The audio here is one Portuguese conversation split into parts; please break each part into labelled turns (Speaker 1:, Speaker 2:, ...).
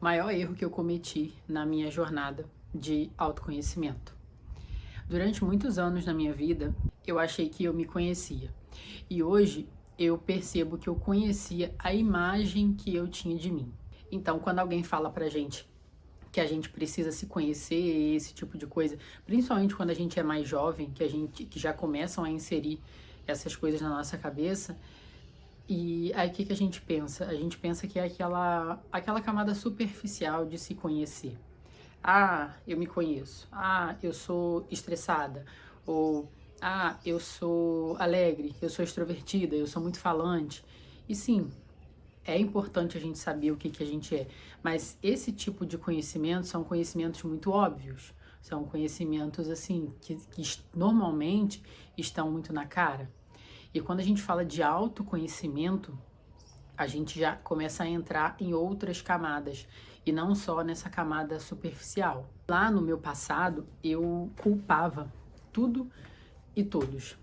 Speaker 1: Maior erro que eu cometi na minha jornada de autoconhecimento. Durante muitos anos na minha vida, eu achei que eu me conhecia. E hoje eu percebo que eu conhecia a imagem que eu tinha de mim. Então, quando alguém fala pra gente que a gente precisa se conhecer, esse tipo de coisa, principalmente quando a gente é mais jovem, que já começam a inserir essas coisas na nossa cabeça, e aí o que a gente pensa? A gente pensa que é aquela camada superficial de se conhecer. Ah, eu me conheço. Ah, eu sou estressada. Ou, eu sou alegre, eu sou extrovertida, eu sou muito falante. E sim, é importante a gente saber o que a gente é. Mas esse tipo de conhecimento são conhecimentos muito óbvios. São conhecimentos, assim, que normalmente estão muito na cara. E quando a gente fala de autoconhecimento, a gente já começa a entrar em outras camadas e não só nessa camada superficial. Lá no meu passado, eu culpava tudo e todos.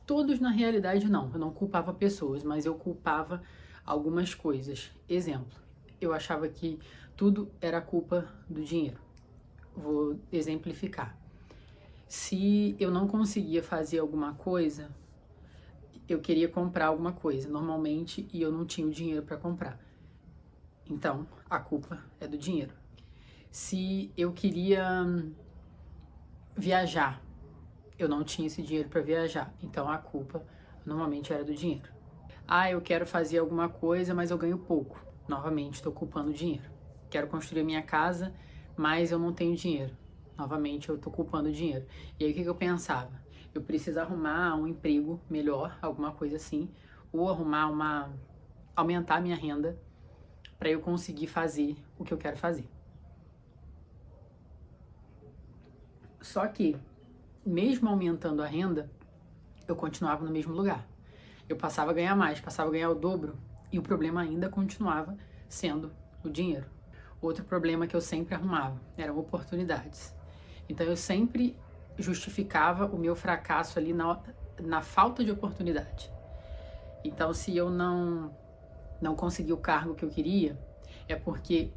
Speaker 1: Todos na realidade não, eu não culpava pessoas, mas eu culpava algumas coisas. Exemplo, eu achava que tudo era culpa do dinheiro. Vou exemplificar. Se eu não conseguia fazer alguma coisa, eu queria comprar alguma coisa, normalmente, e eu não tinha o dinheiro para comprar. Então, a culpa é do dinheiro. Se eu queria viajar, eu não tinha esse dinheiro para viajar. Então, a culpa normalmente era do dinheiro. Ah, eu quero fazer alguma coisa, mas eu ganho pouco. Novamente, estou culpando o dinheiro. Quero construir minha casa, mas eu não tenho dinheiro. Novamente, eu estou culpando o dinheiro. E aí, o que eu pensava? Eu preciso arrumar um emprego melhor, alguma coisa assim, ou aumentar a minha renda para eu conseguir fazer o que eu quero fazer. Só que, mesmo aumentando a renda, eu continuava no mesmo lugar. Eu passava a ganhar mais, passava a ganhar o dobro, e o problema ainda continuava sendo o dinheiro. Outro problema que eu sempre arrumava eram oportunidades. Então eu sempre justificava o meu fracasso ali na falta de oportunidade. Então, se eu não consegui o cargo que eu queria, é porque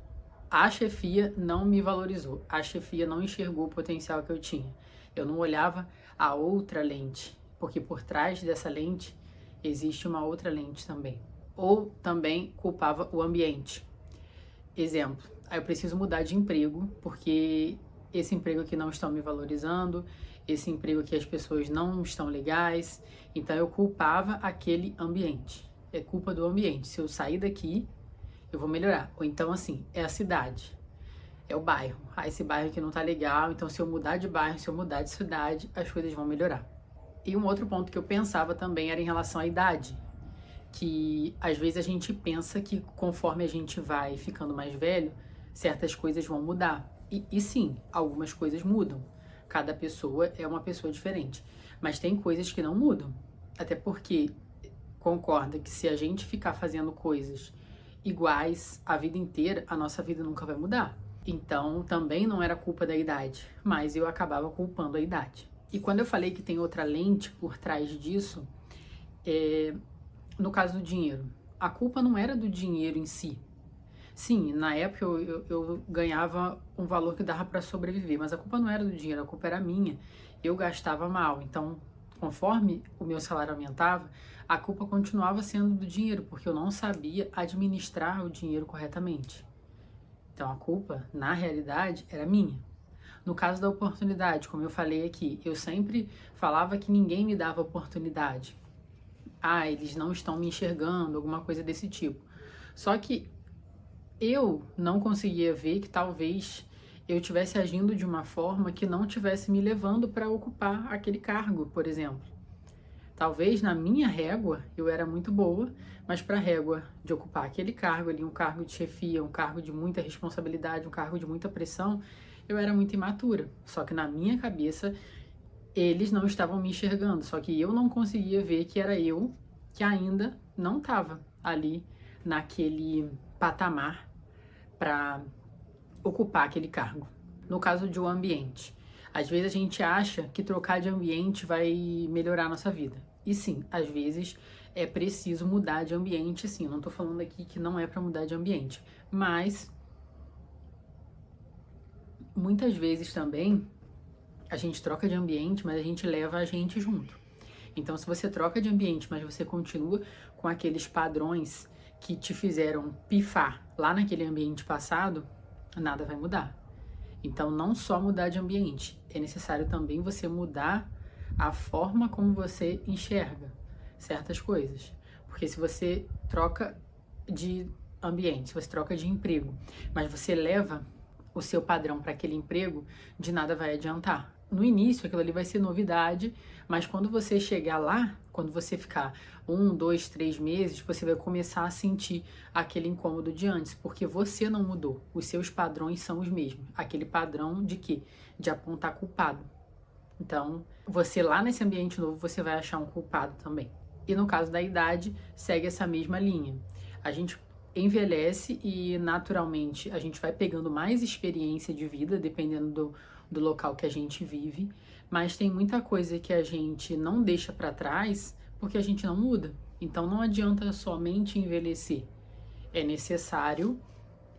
Speaker 1: a chefia não me valorizou, a chefia não enxergou o potencial que eu tinha. Eu não olhava a outra lente, porque por trás dessa lente existe uma outra lente também. Ou também culpava o ambiente. Exemplo, eu preciso mudar de emprego, porque esse emprego aqui não estão me valorizando, esse emprego aqui as pessoas não estão legais, então eu culpava aquele ambiente. É culpa do ambiente. Se eu sair daqui, eu vou melhorar. Ou então, assim, é a cidade, é o bairro. Ah, esse bairro aqui não tá legal, então se eu mudar de bairro, se eu mudar de cidade, as coisas vão melhorar. E um outro ponto que eu pensava também era em relação à idade, que às vezes a gente pensa que conforme a gente vai ficando mais velho, certas coisas vão mudar. E sim, algumas coisas mudam. Cada pessoa é uma pessoa diferente. Mas tem coisas que não mudam. Até porque concorda que se a gente ficar fazendo coisas iguais a vida inteira, a nossa vida nunca vai mudar. Então, também não era culpa da idade, mas eu acabava culpando a idade. E quando eu falei que tem outra lente por trás disso, no caso do dinheiro, a culpa não era do dinheiro em si. Sim, na época eu ganhava um valor que dava para sobreviver, mas a culpa não era do dinheiro, a culpa era minha. Eu gastava mal, então conforme o meu salário aumentava, a culpa continuava sendo do dinheiro, porque eu não sabia administrar o dinheiro corretamente. Então a culpa, na realidade, era minha. No caso da oportunidade, como eu falei aqui, eu sempre falava que ninguém me dava oportunidade. Ah, eles não estão me enxergando, alguma coisa desse tipo. Só que eu não conseguia ver que talvez eu estivesse agindo de uma forma que não estivesse me levando para ocupar aquele cargo, por exemplo. Talvez na minha régua eu era muito boa, mas para a régua de ocupar aquele cargo ali, um cargo de chefia, um cargo de muita responsabilidade, um cargo de muita pressão, eu era muito imatura. Só que na minha cabeça eles não estavam me enxergando, só que eu não conseguia ver que era eu que ainda não estava ali naquele patamar para ocupar aquele cargo. No caso de um ambiente, às vezes a gente acha que trocar de ambiente vai melhorar a nossa vida. E sim, às vezes é preciso mudar de ambiente, sim. Eu não tô falando aqui que não é para mudar de ambiente, mas muitas vezes também a gente troca de ambiente, mas a gente leva a gente junto. Então, se você troca de ambiente, mas você continua com aqueles padrões que te fizeram pifar lá naquele ambiente passado, nada vai mudar. Então, não só mudar de ambiente, é necessário também você mudar a forma como você enxerga certas coisas. Porque se você troca de ambiente, se você troca de emprego, mas você leva o seu padrão para aquele emprego, de nada vai adiantar. No início, aquilo ali vai ser novidade, mas quando você chegar lá, quando você ficar 1, 2, 3 meses, você vai começar a sentir aquele incômodo de antes, porque você não mudou. Os seus padrões são os mesmos. Aquele padrão de quê? De apontar culpado. Então, você lá nesse ambiente novo, você vai achar um culpado também. E no caso da idade, segue essa mesma linha. A gente envelhece e naturalmente a gente vai pegando mais experiência de vida, dependendo do local que a gente vive, mas tem muita coisa que a gente não deixa para trás porque a gente não muda. Então não adianta somente envelhecer. É necessário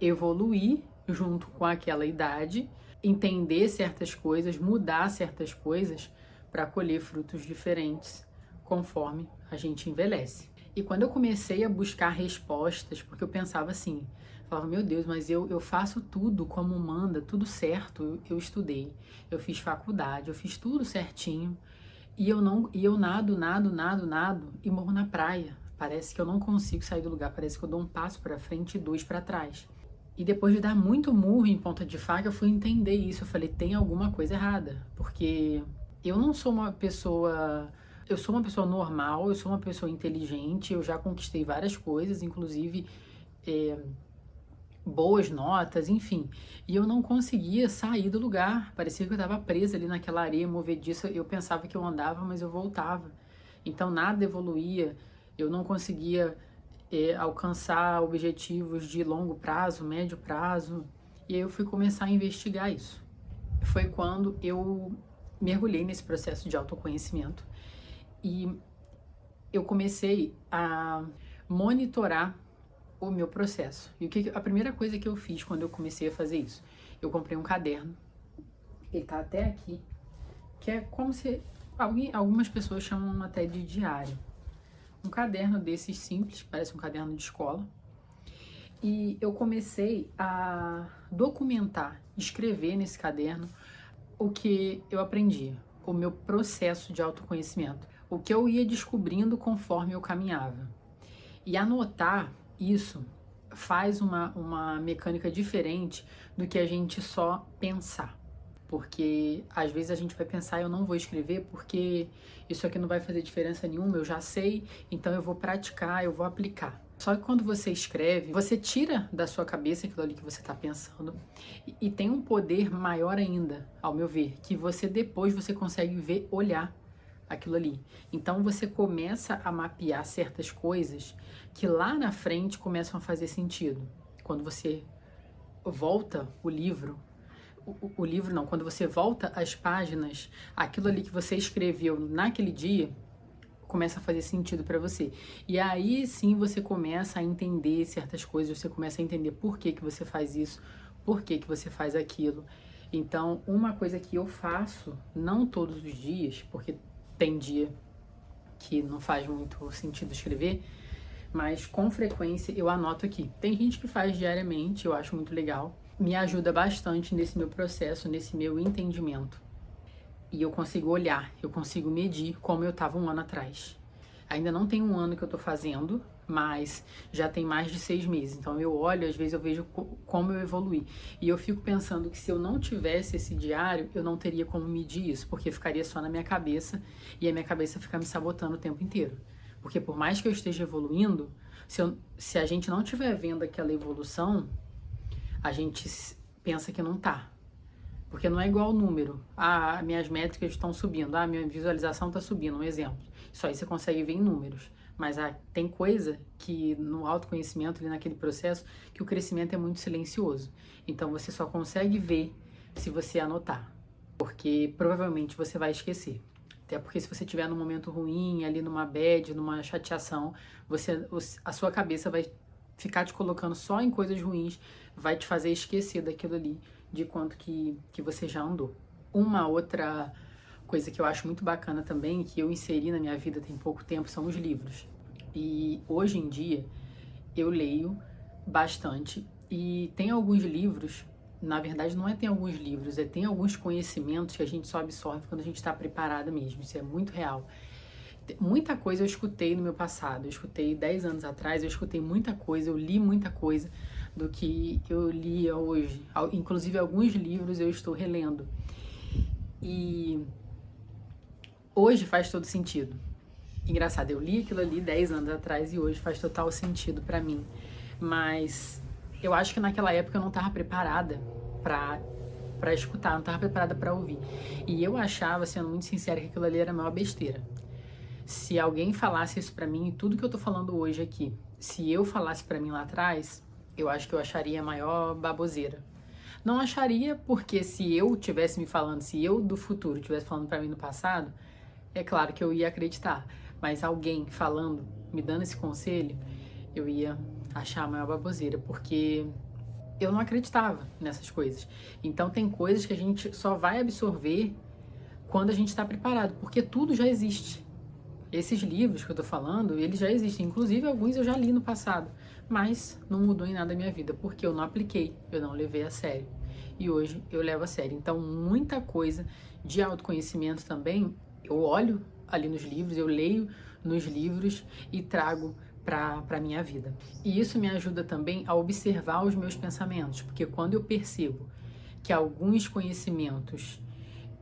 Speaker 1: evoluir junto com aquela idade, entender certas coisas, mudar certas coisas para colher frutos diferentes conforme a gente envelhece. E quando eu comecei a buscar respostas, porque eu pensava assim, falava, meu Deus, mas eu faço tudo como manda, tudo certo, eu estudei, eu fiz faculdade, eu fiz tudo certinho, e eu nado e morro na praia. Parece que eu não consigo sair do lugar, parece que eu dou um passo para frente e 2 para trás. E depois de dar muito murro em ponta de faca, eu fui entender isso. Eu falei, tem alguma coisa errada, porque eu não sou uma pessoa... Eu sou uma pessoa normal, eu sou uma pessoa inteligente, eu já conquistei várias coisas, inclusive boas notas, enfim. E eu não conseguia sair do lugar, parecia que eu estava presa ali naquela areia movediça. Eu pensava que eu andava, mas eu voltava. Então nada evoluía, eu não conseguia alcançar objetivos de longo prazo, médio prazo. E aí eu fui começar a investigar isso. Foi quando eu mergulhei nesse processo de autoconhecimento. E eu comecei a monitorar o meu processo. E a primeira coisa que eu fiz quando eu comecei a fazer isso? Eu comprei um caderno, ele tá até aqui, que é como se algumas pessoas chamam até de diário. Um caderno desses simples, parece um caderno de escola. E eu comecei a documentar, escrever nesse caderno o que eu aprendi, o meu processo de autoconhecimento, o que eu ia descobrindo conforme eu caminhava. E anotar isso faz uma mecânica diferente do que a gente só pensar. Porque às vezes a gente vai pensar, eu não vou escrever porque isso aqui não vai fazer diferença nenhuma, eu já sei, então eu vou praticar, eu vou aplicar. Só que quando você escreve, você tira da sua cabeça aquilo ali que você está pensando e tem um poder maior ainda, ao meu ver, que depois você consegue ver, olhar aquilo ali. Então você começa a mapear certas coisas que lá na frente começam a fazer sentido. Quando você volta o livro, quando você volta as páginas, aquilo ali que você escreveu naquele dia começa a fazer sentido para você. E aí sim você começa a entender certas coisas, você começa a entender por que você faz isso, por que você faz aquilo. Então, uma coisa que eu faço, não todos os dias, porque tem dia que não faz muito sentido escrever, mas com frequência eu anoto aqui. Tem gente que faz diariamente, eu acho muito legal. Me ajuda bastante nesse meu processo, nesse meu entendimento. E eu consigo olhar, eu consigo medir como eu estava um ano atrás. Ainda não tem um ano que eu estou fazendo, mas já tem mais de 6 meses. Então eu olho, às vezes eu vejo como eu evoluí. E eu fico pensando que se eu não tivesse esse diário, eu não teria como medir isso, porque ficaria só na minha cabeça e a minha cabeça fica me sabotando o tempo inteiro. Porque por mais que eu esteja evoluindo, se a gente não estiver vendo aquela evolução, a gente pensa que não tá. Porque não é igual o número. Ah, minhas métricas estão subindo. Ah, minha visualização está subindo, um exemplo. Isso aí você consegue ver em números. Mas tem coisa que no autoconhecimento, ali naquele processo, que o crescimento é muito silencioso. Então você só consegue ver se você anotar. Porque provavelmente você vai esquecer. Até porque se você estiver num momento ruim, ali numa bad, numa chateação, a sua cabeça vai ficar te colocando só em coisas ruins, vai te fazer esquecer daquilo ali de quanto que você já andou. Uma outra coisa que eu acho muito bacana também, que eu inseri na minha vida tem pouco tempo, são os livros. E hoje em dia eu leio bastante e tem alguns livros, na verdade não é tem alguns livros, tem alguns conhecimentos que a gente só absorve quando a gente está preparada mesmo, isso é muito real. Muita coisa eu escutei no meu passado, eu escutei 10 anos atrás, eu escutei muita coisa, eu li muita coisa do que eu lia hoje. Inclusive alguns livros eu estou relendo. E hoje faz todo sentido. Engraçado, eu li aquilo ali 10 anos atrás e hoje faz total sentido pra mim. Mas eu acho que naquela época eu não estava preparada pra escutar, não estava preparada pra ouvir. E eu achava, sendo muito sincera, que aquilo ali era a maior besteira. Se alguém falasse isso pra mim, tudo que eu tô falando hoje aqui, se eu falasse pra mim lá atrás, eu acho que eu acharia a maior baboseira. Não acharia porque se eu tivesse me falando, se eu do futuro tivesse falando pra mim no passado, é claro que eu ia acreditar. Mas alguém falando, me dando esse conselho, eu ia achar a maior baboseira, porque eu não acreditava nessas coisas. Então tem coisas que a gente só vai absorver quando a gente está preparado, porque tudo já existe. Esses livros que eu tô falando, eles já existem. Inclusive, alguns eu já li no passado. Mas não mudou em nada a minha vida, porque eu não apliquei, eu não levei a sério. E hoje eu levo a sério. Então, muita coisa de autoconhecimento também, eu olho ali nos livros, eu leio nos livros e trago para minha vida. E isso me ajuda também a observar os meus pensamentos, porque quando eu percebo que alguns conhecimentos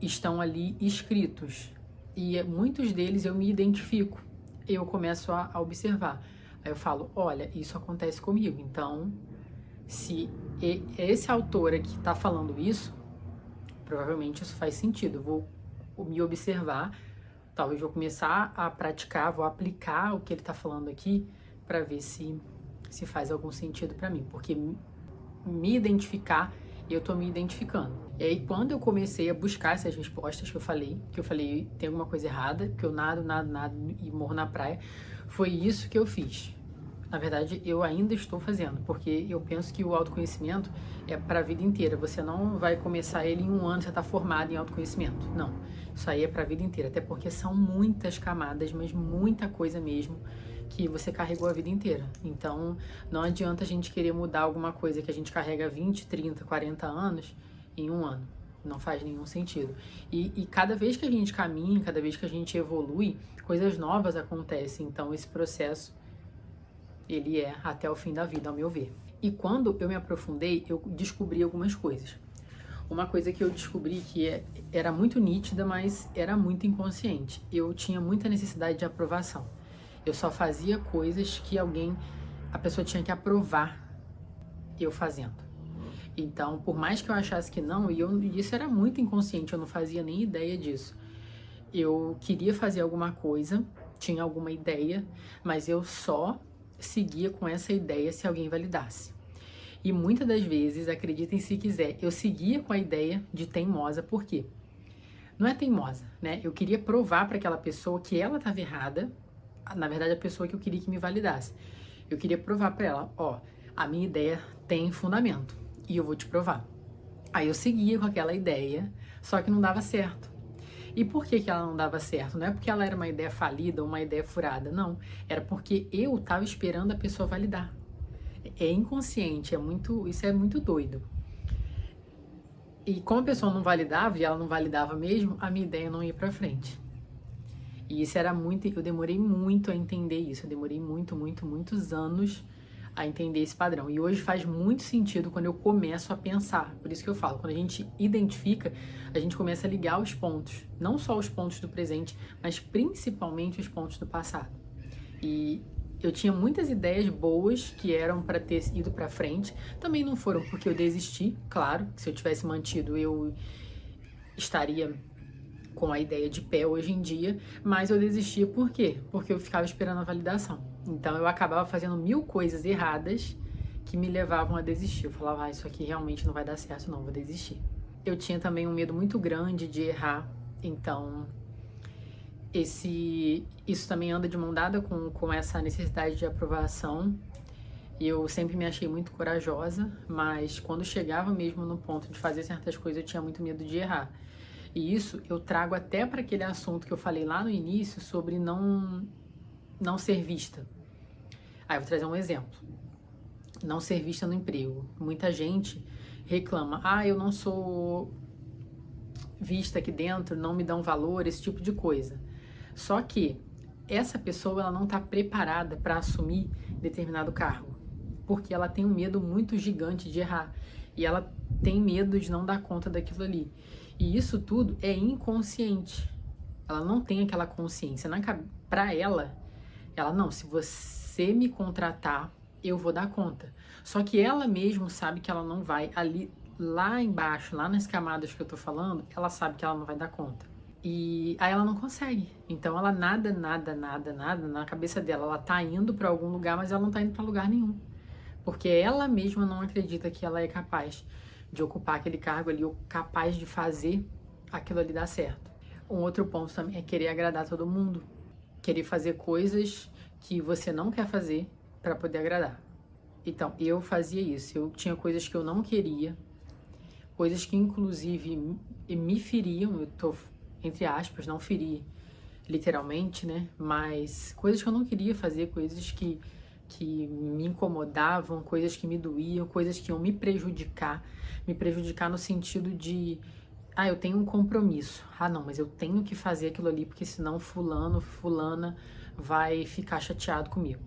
Speaker 1: estão ali escritos, e muitos deles eu me identifico, eu começo a observar. Aí eu falo, olha, isso acontece comigo, então se esse autor aqui está falando isso, provavelmente isso faz sentido, eu vou me observar, talvez vou começar a praticar, vou aplicar o que ele está falando aqui para ver se faz algum sentido para mim, porque me identificar, eu tô me identificando. E aí, quando eu comecei a buscar essas respostas que eu falei tem alguma coisa errada, que eu nado e morro na praia, foi isso que eu fiz. Na verdade, eu ainda estou fazendo, porque eu penso que o autoconhecimento é para a vida inteira. Você não vai começar ele em um ano, você está formado em autoconhecimento. Não, isso aí é para a vida inteira, até porque são muitas camadas, mas muita coisa mesmo que você carregou a vida inteira. Então, não adianta a gente querer mudar alguma coisa que a gente carrega 20, 30, 40 anos em um ano. Não faz nenhum sentido. E cada vez que a gente caminha, cada vez que a gente evolui, coisas novas acontecem. Então, esse processo, ele é até o fim da vida, ao meu ver. E quando eu me aprofundei, eu descobri algumas coisas. Uma coisa que eu descobri que era muito nítida, mas era muito inconsciente. Eu tinha muita necessidade de aprovação. Eu só fazia coisas que a pessoa tinha que aprovar eu fazendo. Então, por mais que eu achasse que não, e isso era muito inconsciente, eu não fazia nem ideia disso. Eu queria fazer alguma coisa, tinha alguma ideia, mas eu só seguia com essa ideia se alguém validasse. E muitas das vezes, acreditem se quiser, eu seguia com a ideia de teimosa, por quê? Não é teimosa, né? Eu queria provar para aquela pessoa que ela estava errada, na verdade a pessoa que eu queria que me validasse. Eu queria provar para ela, ó, a minha ideia tem fundamento e eu vou te provar. Aí eu seguia com aquela ideia, só que não dava certo. E por que ela não dava certo? Não é porque ela era uma ideia falida ou uma ideia furada, não. Era porque eu estava esperando a pessoa validar. É inconsciente, isso é muito doido. E como a pessoa não validava, e ela não validava mesmo, a minha ideia não ia pra frente. E isso era eu demorei muito a entender isso, eu demorei muitos anos a entender esse padrão. E hoje faz muito sentido quando eu começo a pensar. Por isso que eu falo, quando a gente identifica, a gente começa a ligar os pontos. Não só os pontos do presente, mas principalmente os pontos do passado. E eu tinha muitas ideias boas que eram para ter ido para frente. Também não foram porque eu desisti, claro. Se eu tivesse mantido, eu estaria com a ideia de pé hoje em dia, mas eu desistia por quê? Porque eu ficava esperando a validação. Então eu acabava fazendo 1000 coisas erradas que me levavam a desistir. Eu falava, isso aqui realmente não vai dar certo, não, vou desistir. Eu tinha também um medo muito grande de errar, então isso também anda de mão dada com essa necessidade de aprovação. Eu sempre me achei muito corajosa, mas quando chegava mesmo no ponto de fazer certas coisas, eu tinha muito medo de errar. E isso eu trago até para aquele assunto que eu falei lá no início sobre não ser vista. Aí eu vou trazer um exemplo. Não ser vista no emprego. Muita gente reclama: "Ah, eu não sou vista aqui dentro, não me dão valor", esse tipo de coisa. Só que essa pessoa ela não está preparada para assumir determinado cargo, porque ela tem um medo muito gigante de errar e ela tem medo de não dar conta daquilo ali. E isso tudo é inconsciente. Ela não tem aquela consciência. Para ela não, se você me contratar, eu vou dar conta. Só que ela mesmo sabe que ela não vai ali, lá embaixo, lá nas camadas que eu tô falando, ela sabe que ela não vai dar conta. E aí ela não consegue. Então ela nada na cabeça dela. Ela tá indo para algum lugar, mas ela não tá indo para lugar nenhum. Porque ela mesma não acredita que ela é capaz de ocupar aquele cargo ali, ou capaz de fazer aquilo ali dar certo. Um outro ponto também é querer agradar todo mundo. Querer fazer coisas que você não quer fazer para poder agradar. Então, eu fazia isso. Eu tinha coisas que eu não queria, coisas que inclusive me feriam. Eu tô, entre aspas, não feri literalmente, né? Mas coisas que eu não queria fazer, coisas que me incomodavam, coisas que me doíam, coisas que iam me prejudicar no sentido de, ah, eu tenho um compromisso. Ah, não, mas eu tenho que fazer aquilo ali, porque senão fulano, fulana vai ficar chateado comigo.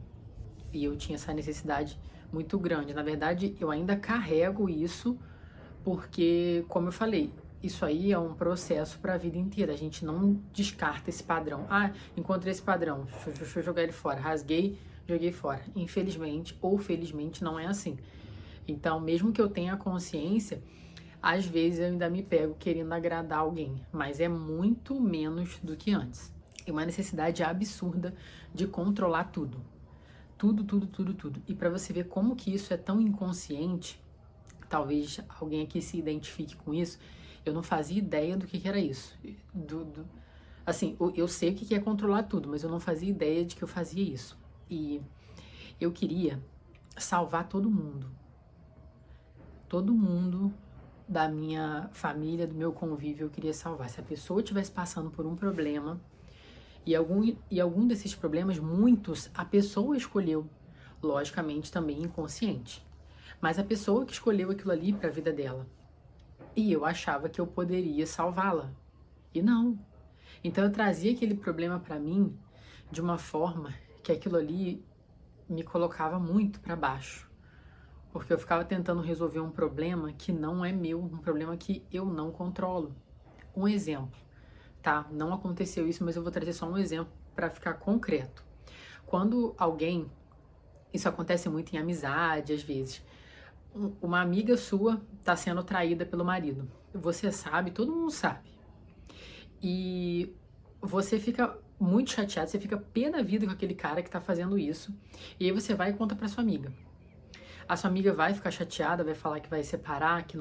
Speaker 1: E eu tinha essa necessidade muito grande. Na verdade, eu ainda carrego isso, porque, como eu falei, isso aí é um processo para a vida inteira. A gente não descarta esse padrão. Ah, encontrei esse padrão, deixa eu jogar ele fora. Rasguei, joguei fora. Infelizmente ou felizmente não é assim. Então, mesmo que eu tenha consciência, às vezes eu ainda me pego querendo agradar alguém, mas é muito menos do que antes. E uma necessidade absurda de controlar tudo. Tudo. E para você ver como que isso é tão inconsciente, talvez alguém aqui se identifique com isso, eu não fazia ideia do que era isso. Assim, eu sei o que é controlar tudo, mas eu não fazia ideia de que eu fazia isso. E eu queria salvar todo mundo. Todo mundo da minha família, do meu convívio, eu queria salvar. Se a pessoa estivesse passando por um problema, e algum desses problemas, muitos, a pessoa escolheu, logicamente também inconsciente. Mas a pessoa que escolheu aquilo ali para a vida dela. E eu achava que eu poderia salvá-la. E não. Então eu trazia aquele problema para mim de uma forma que aquilo ali me colocava muito para baixo. Porque eu ficava tentando resolver um problema que não é meu, um problema que eu não controlo. Um exemplo, tá? Não aconteceu isso, mas eu vou trazer só um exemplo para ficar concreto. Quando alguém, isso acontece muito em amizade, às vezes, uma amiga sua está sendo traída pelo marido. Você sabe, todo mundo sabe. E você fica muito chateado, você fica pé da vida com aquele cara que tá fazendo isso. E aí você vai e conta pra sua amiga. A sua amiga vai ficar chateada, vai falar que vai separar, que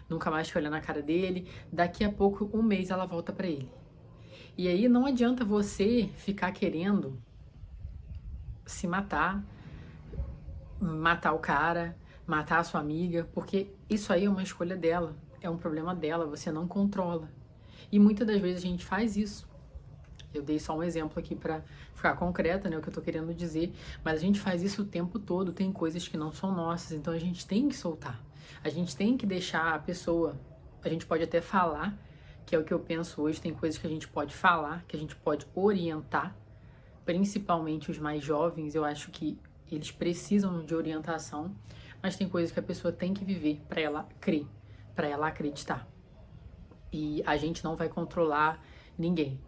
Speaker 1: nunca mais vai olhar na cara dele. Daqui a pouco, um mês, ela volta pra ele. E aí não adianta você ficar querendo se matar o cara, matar a sua amiga, porque isso aí é uma escolha dela, é um problema dela, você não controla. E muitas das vezes a gente faz isso. Eu dei só um exemplo aqui para ficar concreta, né, o que eu tô querendo dizer, mas a gente faz isso o tempo todo, tem coisas que não são nossas, então a gente tem que soltar. A gente tem que deixar a pessoa, a gente pode até falar, que é o que eu penso hoje, tem coisas que a gente pode falar, que a gente pode orientar, principalmente os mais jovens, eu acho que eles precisam de orientação, mas tem coisas que a pessoa tem que viver para ela crer, para ela acreditar. E a gente não vai controlar ninguém.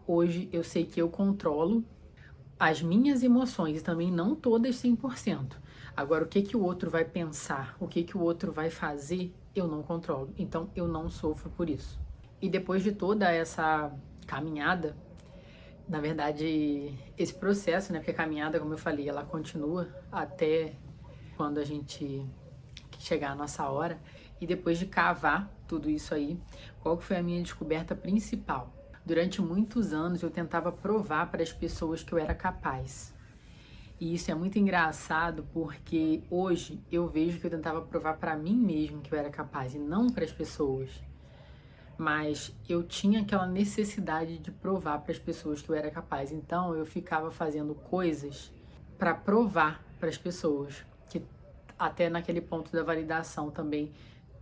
Speaker 1: Hoje eu sei que eu controlo as minhas emoções e também não todas 100%. Agora, o que o outro vai pensar, o que o outro vai fazer, eu não controlo. Então, eu não sofro por isso. E depois de toda essa caminhada, na verdade, esse processo, né? Porque a caminhada, como eu falei, ela continua até quando a gente chegar a nossa hora. E depois de cavar tudo isso aí, qual que foi a minha descoberta principal? Durante muitos anos eu tentava provar para as pessoas que eu era capaz. E isso é muito engraçado porque hoje eu vejo que eu tentava provar para mim mesmo que eu era capaz e não para as pessoas. Mas eu tinha aquela necessidade de provar para as pessoas que eu era capaz. Então eu ficava fazendo coisas para provar para as pessoas, que até naquele ponto da validação também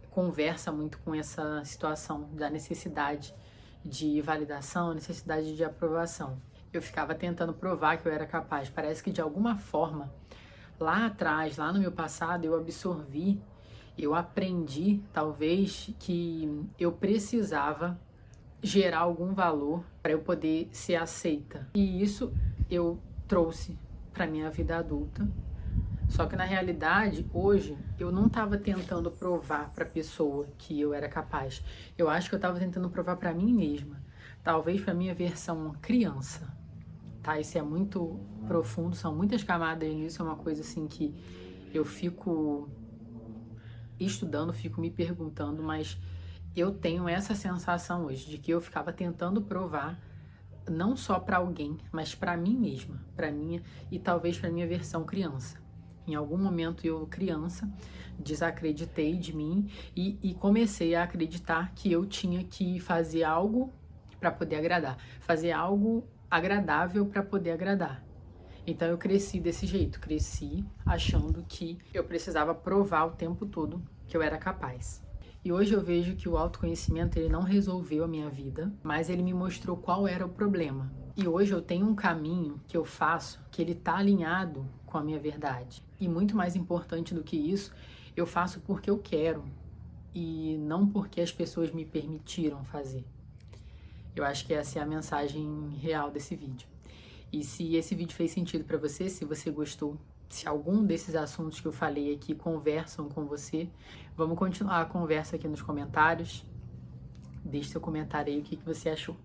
Speaker 1: conversa muito com essa situação da necessidade de validação, necessidade de aprovação. Eu ficava tentando provar que eu era capaz. Parece que de alguma forma, lá atrás, lá no meu passado, eu absorvi, eu aprendi, talvez, que eu precisava gerar algum valor para eu poder ser aceita. E isso eu trouxe para minha vida adulta. Só que na realidade, hoje, eu não estava tentando provar para a pessoa que eu era capaz. Eu acho que eu estava tentando provar para mim mesma. Talvez para minha versão criança. Tá? Isso é muito profundo, são muitas camadas nisso, é uma coisa assim que eu fico estudando, fico me perguntando, mas eu tenho essa sensação hoje de que eu ficava tentando provar não só para alguém, mas para mim mesma, para minha e talvez para minha versão criança. Em algum momento eu, criança, desacreditei de mim e comecei a acreditar que eu tinha que fazer algo para poder agradar, fazer algo agradável para poder agradar. Então eu cresci desse jeito, cresci achando que eu precisava provar o tempo todo que eu era capaz. E hoje eu vejo que o autoconhecimento ele não resolveu a minha vida, mas ele me mostrou qual era o problema. E hoje eu tenho um caminho que eu faço que ele está alinhado com a minha verdade. E muito mais importante do que isso, eu faço porque eu quero e não porque as pessoas me permitiram fazer. Eu acho que essa é a mensagem real desse vídeo. E se esse vídeo fez sentido para você, se você gostou, se algum desses assuntos que eu falei aqui conversam com você, vamos continuar a conversa aqui nos comentários. Deixe seu comentário aí o que você achou.